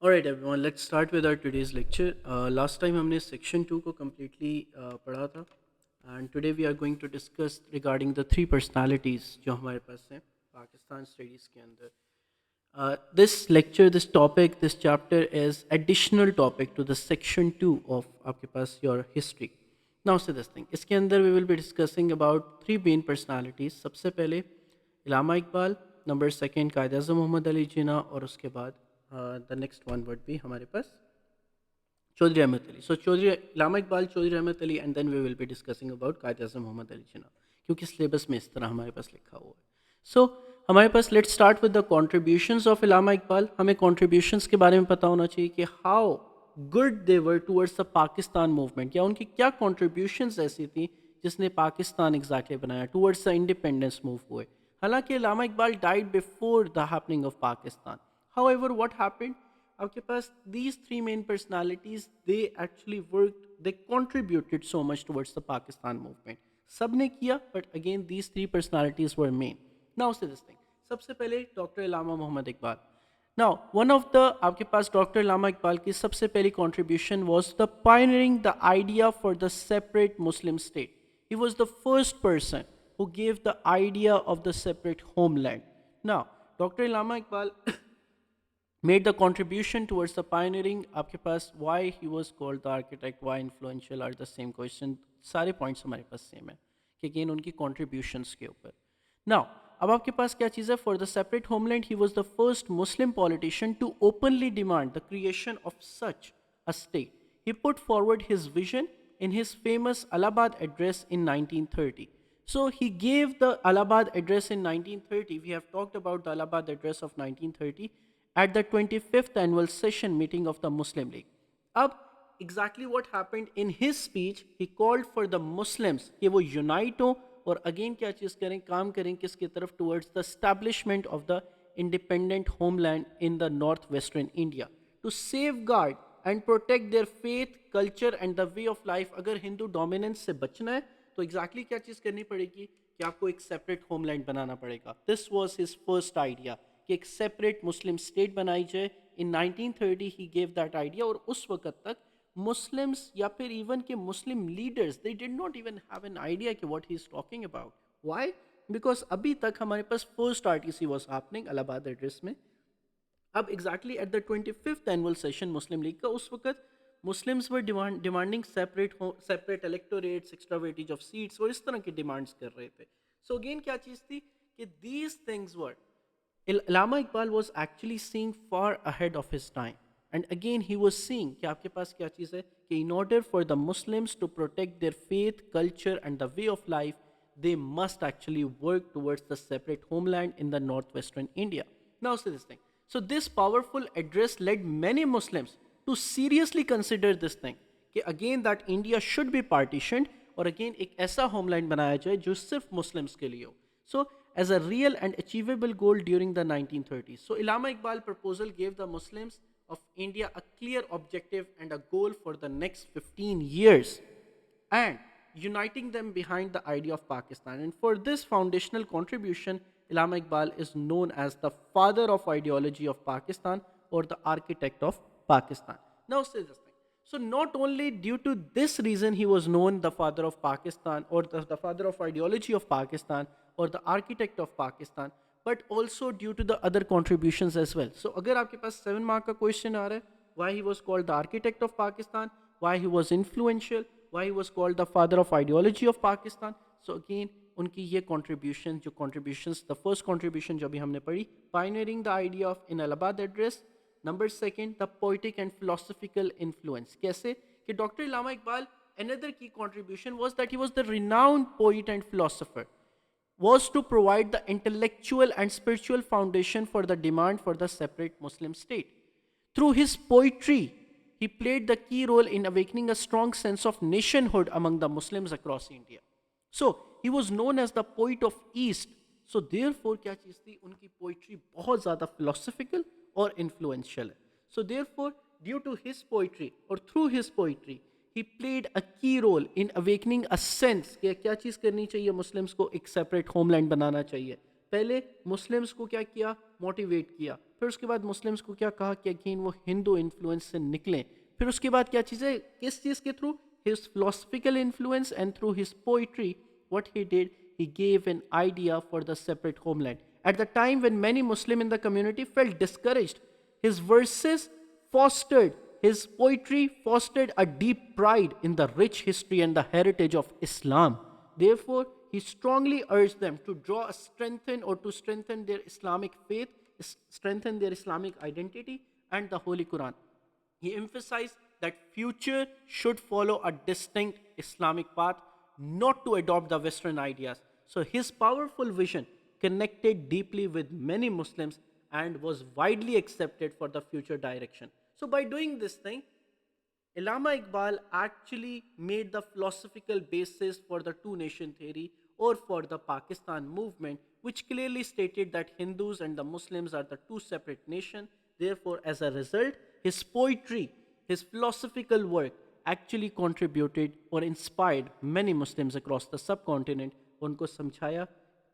Alright everyone, let's start with our today's lecture. Last time हमने section 2 को completely पढ़ा था and today we are going to discuss regarding the three personalities जो हमारे पास हैं Pakistan studies के अंदर. This lecture, this topic, this chapter is additional topic to the section 2 of आपके पास your history. Now say this thing. इसके अंदर we will be discussing about three main personalities. सबसे पहले इलामा इकबाल, नंबर सेकंड कायद अज़म मोहम्मद अली जिन्ना और उसके बाद द नेक्स्ट वन वर्ड भी हमारे पास Chaudhry Ahmad Ali. So Chaudhry Allama Iqbal, Chaudhry Ahmad Ali and then we will be discussing about Quaid Azam Mohammad Ali Jinnah क्योंकि सिलेबस में इस तरह हमारे पास लिखा हुआ है. सो हमारे पास let's start with the contributions of Allama Iqbal. हमें कॉन्ट्रीब्यूशंस के बारे में पता होना चाहिए कि how good they were towards the Pakistan movement, या उनकी क्या कॉन्ट्रीब्यूशंस ऐसी थी जिसने पाकिस्तान एग्जैक्टली बनाया टूवर्ड्स द इंडिपेंडेंस मूव हुए. हालांकि Allama Iqbal died before the happening of Pakistan. However what happened, आपके पास these three main personalities they actually worked, they contributed so much towards the Pakistan movement. सब ने किया but again these three personalities were main. Now say this thing. सबसे पहले doctor Allama Mohammad Iqbal. Now one of the आपके पास doctor Allama Iqbal की सबसे पहली contribution was the pioneering the idea for the separate Muslim state. He was the first person who gave the idea of the separate homeland. Now doctor Allama Iqbal made the contribution towards the pioneering. आपके पास why he was called the architect, why influential are the same question. सारे points हमारे पास same है कि again उनकी contributions के ऊपर. Now अब आपके पास क्या चीज़ है? For the separate homeland he was the first Muslim politician to openly demand the creation of such a state. He put forward his vision in his famous Allahabad address in 1930. So he gave the Allahabad address in 1930. We have talked about the Allahabad address of 1930 at the 25th annual session meeting of the Muslim League. अब exactly what happened in his speech, he called for the Muslims कि वो unite हो और again क्या चीज़ करें, काम करें किसकी तरफ, towards the establishment of the independent homeland in the northwestern India to safeguard and protect their faith, culture and the way of life. अगर हिंदू dominance से बचना है तो exactly क्या चीज़ करनी पड़ेगी कि आपको एक separate homeland बनाना पड़ेगा. This was his first idea कि एक सेपरेट मुस्लिम स्टेट बनाई जाए. In 1930 he gave that idea और उस वक्त तक मुस्लिम्स या फिर इवन के Muslim leaders they did not even have an idea कि what he is talking about. Why? Because अभी तक हमारे पास first RTC was happening Allahabad address में. अब exactly at the 25th annual session Muslim League का उस वक्त Muslims were demanding separate electorates, extra weightage of seats और इस तरह की डिमांड्स कर रहे थे. सो अगेन क्या चीज़ थी कि these things were Allama Iqbal was actually seeing far ahead of his time. And again, he was seeing कि आपके पास क्या चीज़ है कि in order for the Muslims to protect their faith, culture and the way of life, they must actually work towards the separate homeland in the northwestern India. Now say this thing. So this powerful address led many Muslims to seriously consider this thing कि again that India should be partitioned और again एक ऐसा homeland बनाया जाए जो सिर्फ Muslims के लिए हो. So as a real and achievable goal during the 1930s. So Allama Iqbal proposal gave the Muslims of India a clear objective and a goal for the next 15 years and uniting them behind the idea of Pakistan. And for this foundational contribution, Allama Iqbal is known as the father of ideology of Pakistan or the architect of Pakistan. Now say this thing. So not only due to this reason he was known the father of Pakistan or the father of ideology of Pakistan or the architect of Pakistan, but also due to the other contributions as well. So अगर आपके पास 7 mark का question आ रहा है, why he was called the architect of Pakistan, why he was influential, why he was called the father of ideology of Pakistan. So again उनकी ये contribution, जो contributions, the first contribution जो अभी हमने पढ़ी, pioneering the idea of in Allahabad address. Number second, the poetic and philosophical influence. कैसे कि doctor Allama Iqbal, another key contribution was that he was the renowned poet and philosopher, was to provide the intellectual and spiritual foundation for the demand for the separate Muslim state. Through his poetry, he played the key role in awakening a strong sense of nationhood among the Muslims across India. So, he was known as the poet of East. So, therefore, क्या चीज़ थी? उनकी poetry बहुत ज़्यादा philosophical और influential है. So, therefore, due to his poetry or through his poetry, he played a key role in awakening a sense कि क्या चीज़ करनी चाहिए, मुस्लिम्स को एक सेपरेट होमलैंड बनाना चाहिए. पहले मुस्लिम्स को क्या किया, मोटिवेट किया, फिर उसके बाद मुस्लिम्स को क्या कहा कि अगेन वो हिंदू इन्फ्लुएंस से निकलें। फिर उसके बाद क्या चीज़ें, किस चीज़ के through, his philosophical influence and through his poetry, what he did, he gave an idea for the separate homeland. At the time when many Muslims in the community felt discouraged, his verses fostered, his poetry fostered a deep pride in the rich history and the heritage of Islam. Therefore, he strongly urged them to draw a strengthen or to strengthen their Islamic faith, strengthen their Islamic identity and the Holy Quran. He emphasized that future should follow a distinct Islamic path, not to adopt the Western ideas. So his powerful vision connected deeply with many Muslims and was widely accepted for the future direction. So by doing this thing, Allama Iqbal actually made the philosophical basis for the two nation theory or for the Pakistan movement, which clearly stated that Hindus and the Muslims are the two separate nations. Therefore, as a result, his poetry, his philosophical work actually contributed or inspired many Muslims across the subcontinent. उनको समझाया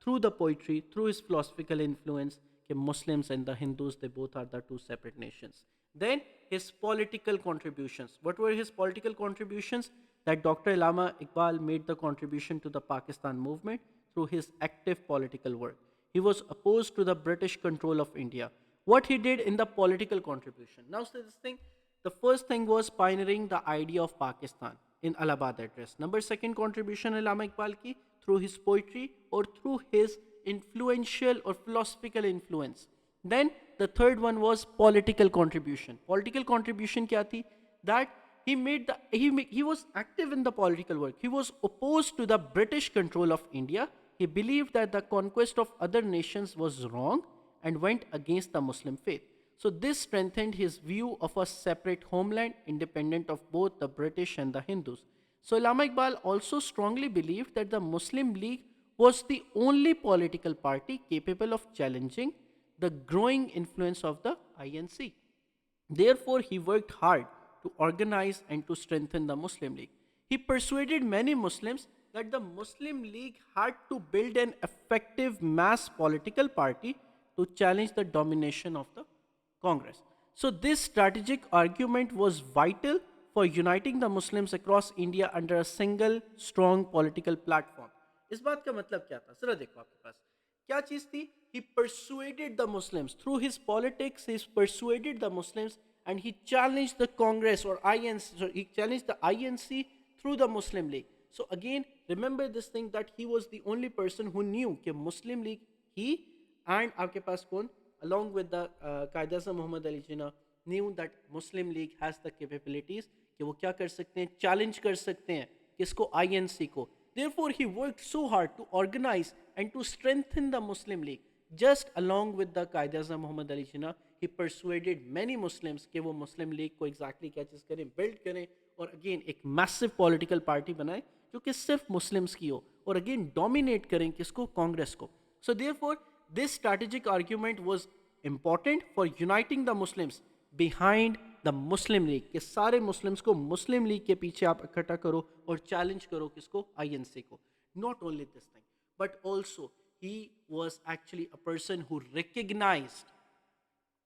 through the poetry, through his philosophical influence, कि Muslims and the Hindus, they both are the two separate nations. Then his political contributions. What were his political contributions? That Dr. Allama Iqbal made the contribution to the Pakistan movement through his active political work. He was opposed to the British control of India. What he did in the political contribution. Now, say this thing. The first thing was pioneering the idea of Pakistan in Allahabad Address. Number second contribution Allama Iqbal ki through his poetry or through his influential or philosophical influence. Then the third one was political contribution. Political contribution kya thi? That he was active in the political work. He was opposed to the British control of India. He believed that the conquest of other nations was wrong and went against the Muslim faith. So this strengthened his view of a separate homeland independent of both the British and the Hindus. So Allama Iqbal also strongly believed that the Muslim League was the only political party capable of challenging the growing influence of the INC. Therefore, he worked hard to organize and to strengthen the Muslim League. He persuaded many Muslims that the Muslim League had to build an effective mass political party to challenge the domination of the Congress. So, this strategic argument was vital for uniting the Muslims across India under a single strong political platform. इस बात का मतलब क्या था? जरा देखो आपके पास क्या चीज थी? He persuaded the Muslims through his politics. He persuaded the Muslims and he challenged the Congress or INC. So he challenged the INC through the Muslim League. So again, remember this thing that he was the only person who knew कि Muslim League he and आपके पास कौन along with the Qaid Azam Muhammad Ali Jinnah knew that Muslim League has the capabilities कि वो क्या कर सकते हैं, challenge कर सकते हैं किसको, INC को. Therefore, he worked so hard to organize and to strengthen the Muslim League. Just along with the Qaid Azam Muhammad Ali Jinnah, he persuaded many Muslims कि वो Muslim League को exactly क्या चीज़ करें, build करें और again एक massive political party बनाए जो कि सिर्फ Muslims की हो और again dominate करें किसको, Congress को. So therefore, this strategic argument was important for uniting the Muslims behind the Muslim League कि सारे Muslims को Muslim League के पीछे आप इकट्ठा करो और challenge करो किसको, INC को. Not only this thing, but also he was actually a person who recognized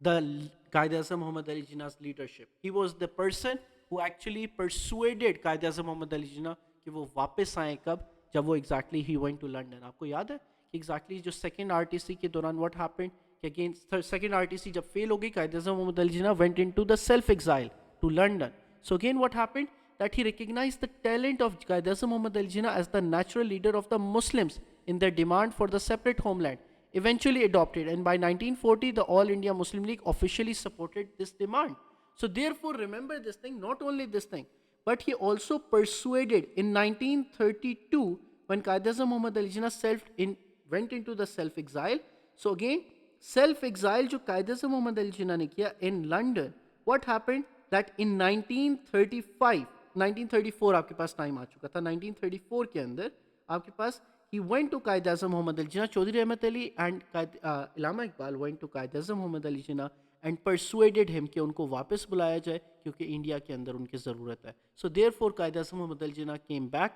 the Qaid Azam Muhammad Ali Jinnah's leadership. He was the person who actually persuaded Qaid Azam Muhammad Ali Jinnah कि वो वापस आए कब, जब वो exactly he went to London. आपको याद है कि exactly जो second RTC के दौरान what happened कि again second RTC जब fail हो गई, Qaid Azam Muhammad Ali Jinnah went into the self-exile to London. So again what happened, that he recognized the talent of Qaid Azam Muhammad Ali Jinnah as the natural leader of the Muslims in their demand for the separate homeland, eventually adopted, and by 1940 the All India Muslim League officially supported this demand. So therefore remember this thing, not only this thing, but he also persuaded in 1932 when Qaid Azam Muhammad Ali Jinnah went into the self-exile. So again, self-exile जो Qaid Azam Muhammad Ali Jinnah ने किया in London, what happened that in 1935, 1934 आपके पास time आ चुका था, 1934 के अंदर आपके पास he went to Qaid Azam Muhammad Ali Jinnah, Chaudhry Ahmad Ali and Allama Iqbal went to Qaid Azam Muhammad Ali Jinnah and persuaded him कि उनको वापस बुलाया जाए क्योंकि इंडिया के अंदर उनकी ज़रूरत है. So therefore Qaid Azam Muhammad Ali Jinnah came back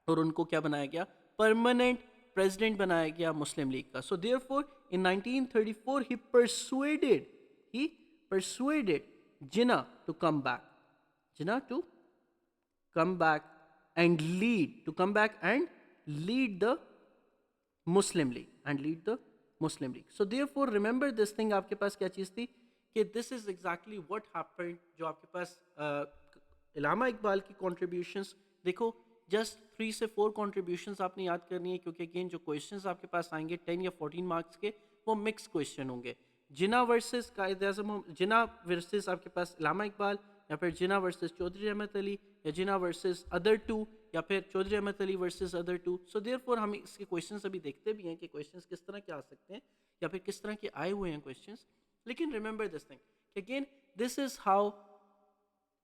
और उनको क्या बनाया गया, permanent प्रेसिडेंट बनाया गया मुस्लिम लीग का. So therefore in 1934 he persuaded Jinnah to come back. Jinnah to come back and lead the Muslim League So therefore remember this thing. आपके पास क्या चीज़ थी कि this is exactly what happened. जो आपके पास इलामा इकबाल की contributions देखो, जस्ट 3 से 4 contributions आपने याद करनी है, क्योंकि अगेन जो क्वेश्चंस आपके पास आएंगे 10 या 14 मार्क्स के, वो मिक्स क्वेश्चन होंगे. जिना वर्सेस कायद आज़म, जिना वर्सेस आपके पास इलामा इकबाल, या फिर जिना वर्सेस चौधरी रहमत अली, या जिना वर्सेस अदर टू, या फिर Chaudhary Rahmat Ali versus other two. So therefore हम इसके क्वेश्चंस अभी देखते भी हैं कि क्वेश्चंस किस तरह के आ सकते हैं या फिर किस तरह के आए हुए हैं क्वेश्चंस. लेकिन remember this thing, again this is how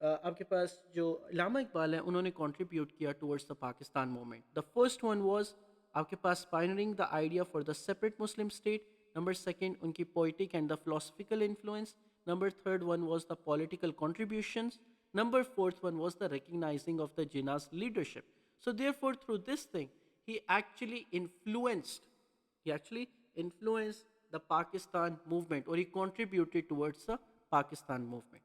आपके पास जो इलामा इकबाल है उन्होंने कंट्रीब्यूट किया towards the Pakistan movement. The first one was आपके पास pioneering the idea for the separate Muslim state. Number second उनकी poetic and the philosophical influence. Number third one was the political contributions. Number fourth one was the recognizing of the Jinnah's leadership. So therefore, through this thing, he actually influenced the Pakistan movement, or he contributed towards the Pakistan movement.